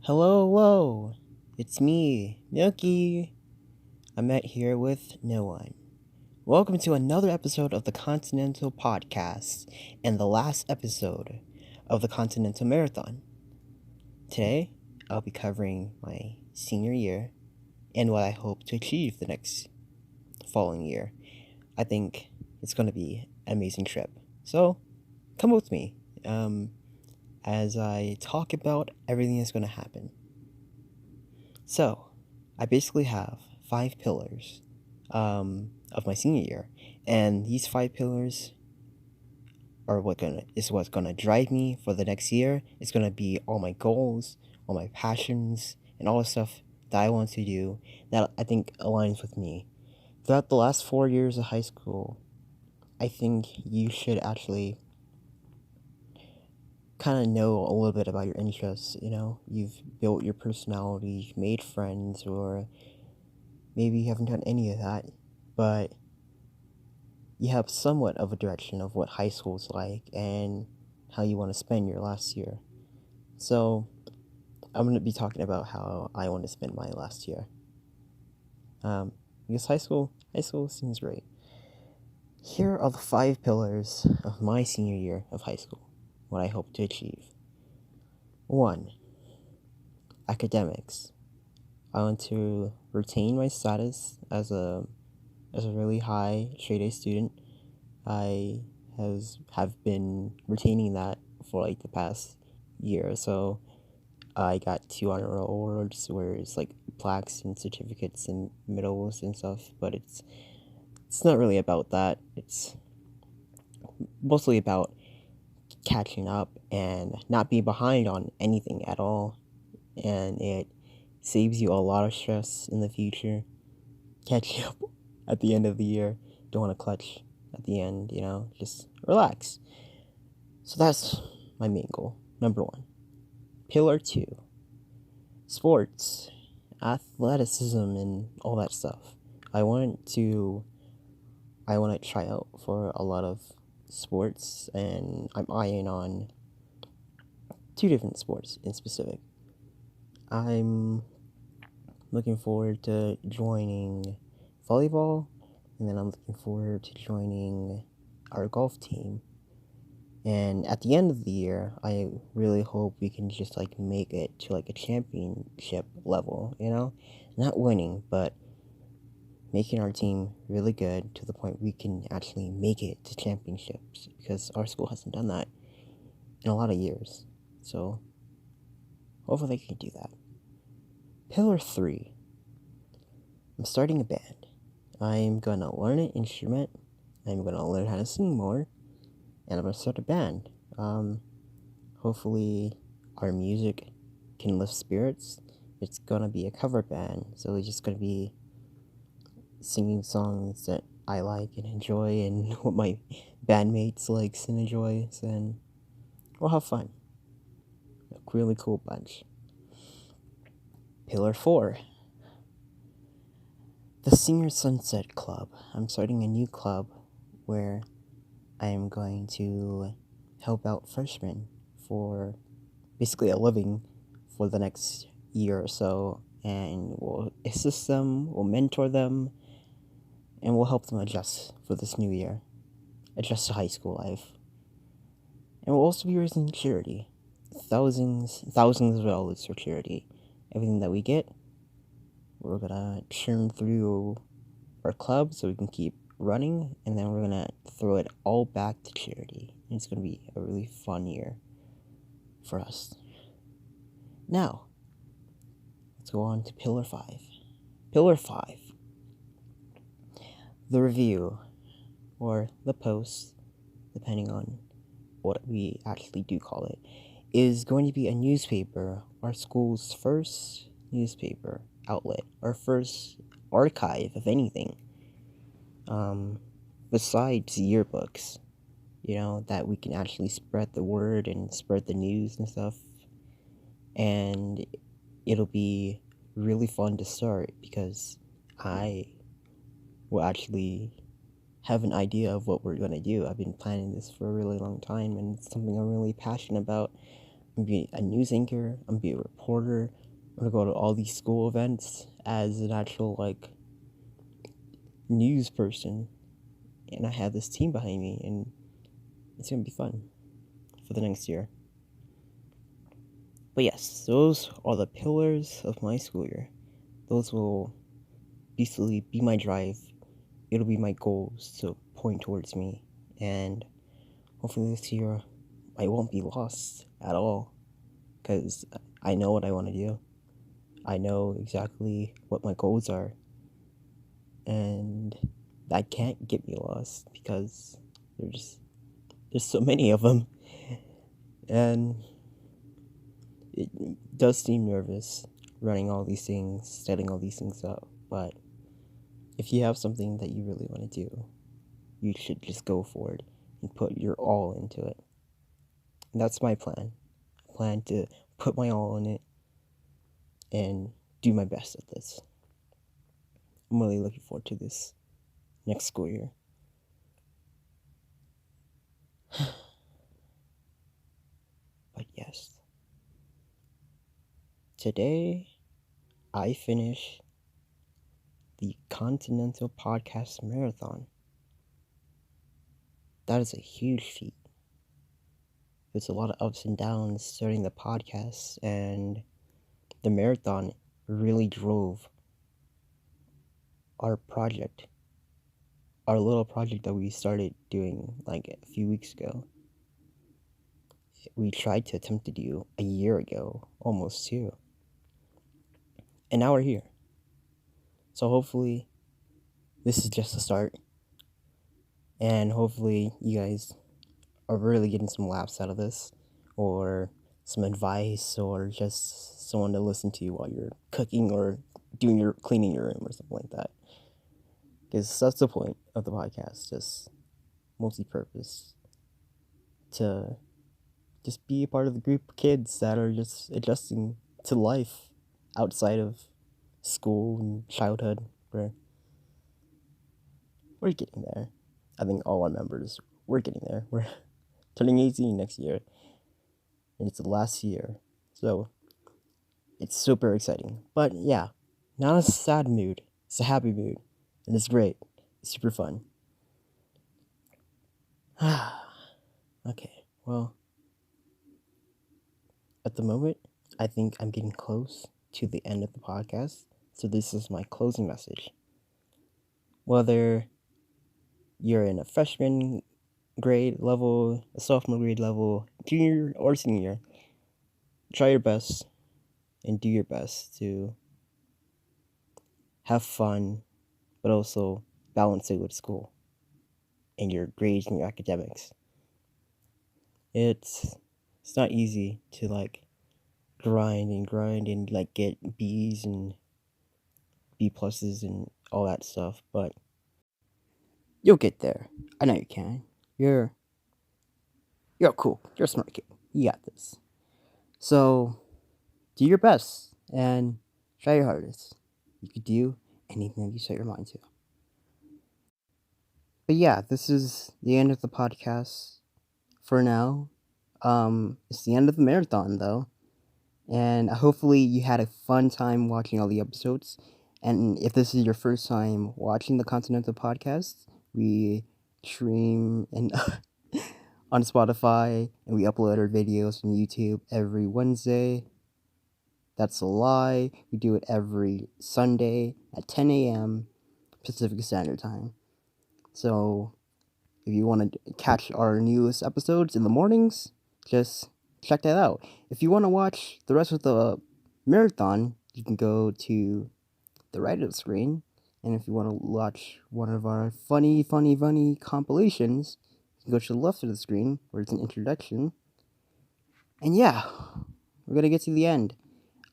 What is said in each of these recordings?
Hello, hello. It's me, Milky. I'm at here with no one. Welcome to another episode of the Continental Podcast and the last episode of the Continental Marathon. Today, I'll be covering my senior year and what I hope to achieve the next following year. I think it's going to be an amazing trip. So, come with me as I talk about everything that's going to happen. So, I basically have 5 pillars of my senior year, and these 5 pillars are what's gonna drive me for the next year. It's gonna be all my goals, all my passions, and all the stuff that I want to do that I think aligns with me. Throughout the last 4 years of high school, I think you should actually kind of know a little bit about your interests. You've built your personality, you've made friends, or maybe you haven't done any of that, but you have somewhat of a direction of what high school's like and how you want to spend your last year. So, I'm going to be talking about how I want to spend my last year. Because high school seems great. Here are the 5 pillars of my senior year of high school, what I hope to achieve. 1. Academics. I want to retain my status as a really high straight A student. I have been retaining that for like the past year or so. I got 2 honor roll awards, where it's like plaques and certificates and medals and stuff, but it's not really about that. It's mostly about catching up and not being behind on anything at all, and it saves you a lot of stress in the future. Catching up at the end of the year, don't want to clutch at the end, just relax. So that's my main goal, number 1. Pillar 2, sports, athleticism, and all that stuff. I want to try out for a lot of sports, and I'm eyeing on 2 different sports in specific. I'm looking forward to joining volleyball, and then I'm looking forward to joining our golf team. And at the end of the year, I really hope we can just make it to a championship level, not winning, but making our team really good to the point we can actually make it to championships, because our school hasn't done that in a lot of years. So hopefully they can do that. Pillar 3. I'm starting a band. I'm gonna learn an instrument. I'm gonna learn how to sing more, and I'm gonna start a band. Hopefully our music can lift spirits. It's gonna be a cover band, so it's just gonna be singing songs that I like and enjoy, and what my bandmates likes and enjoys, and we'll have fun. A really cool bunch. Pillar 4. The Senior Sunset Club. I'm starting a new club where I am going to help out freshmen for basically a living for the next year or so, and we'll assist them, we'll mentor them, and we'll help them adjust for this new year, adjust to high school life. And we'll also be raising charity, thousands of dollars for charity. Everything that we get, we're gonna churn through our club so we can keep running, and then we're gonna throw it all back to charity. And it's gonna be a really fun year for us. Now, let's go on to Pillar 5. Pillar 5. The review, or the post, depending on what we actually do call it, is going to be a newspaper, our school's first newspaper outlet, our first archive of anything, besides yearbooks, that we can actually spread the word and spread the news and stuff. And it'll be really fun to start, because I will actually have an idea of what we're going to do. I've been planning this for a really long time, and it's something I'm really passionate about. I'm gonna be a news anchor. I'm gonna be a reporter. I'm gonna go to all these school events as an actual news person, and I have this team behind me, and it's gonna be fun for the next year. But yes, those are the pillars of my school year. Those will basically be my drive. It'll be my goals to point towards me, and hopefully this year I won't be lost at all, because I know what I want to do. I know exactly what my goals are, and that can't get me lost because there's so many of them, and it does seem nervous running all these things, setting all these things up, but if you have something that you really want to do, you should just go for it and put your all into it. And that's my plan. I plan to put my all in it and do my best at this. I'm really looking forward to this next school year. But yes, today I finished the Continental Podcast Marathon. That is a huge feat. There's a lot of ups and downs starting the podcast, and the marathon really drove our project, our little project that we started doing like a few weeks ago. We tried to attempt to do a year ago, almost 2. And now we're here. So hopefully this is just a start. And hopefully you guys are really getting some laughs out of this, or some advice, or just someone to listen to while you're cooking or cleaning your room or something like that. Because that's the point of the podcast, just multi-purpose, to just be a part of the group of kids that are just adjusting to life outside of school and childhood. We're getting there. I think all our members, we're getting there. We're turning 18 next year, and it's the last year, so it's super exciting. But yeah, not a sad mood, it's a happy mood, and it's great. It's super fun. Okay, well, at the moment, I think I'm getting close to the end of the podcast, so this is my closing message. Whether you're in a freshman grade level, a sophomore grade level, junior or senior, try your best and do your best to have fun, but also balance it with school and your grades and your academics. It's not easy to grind and get B's and B pluses and all that stuff, but you'll get there. I know you can. You're cool. You're a smart kid. You got this. So do your best and try your hardest. You could do anything that you set your mind to. But yeah, this is the end of the podcast for now. It's the end of the marathon though, and hopefully you had a fun time watching all the episodes. And if this is your first time watching the Continental Podcast, we stream and on Spotify, and we upload our videos on YouTube every Wednesday. That's a lie. We do it every Sunday at 10 a.m. Pacific Standard Time. So if you want to catch our newest episodes in the mornings, just check that out. If you want to watch the rest of the marathon, you can go to the right of the screen. And if you want to watch one of our funny compilations, you can go to the left of the screen where it's an introduction. And yeah, we're going to get to the end.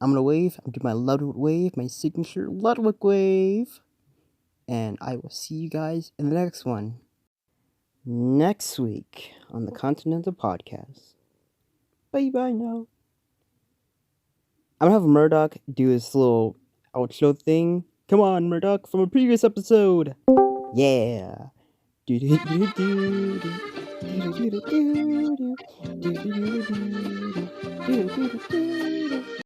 I'm going to wave. I'm doing my Ludwig wave, my signature Ludwig wave. And I will see you guys in the next one. Next week on the Continental Podcast. Bye now. I'm going to have Murdoch do his little outro thing. Come on, Murdoch, from a previous episode. Yeah. do, do, do, do.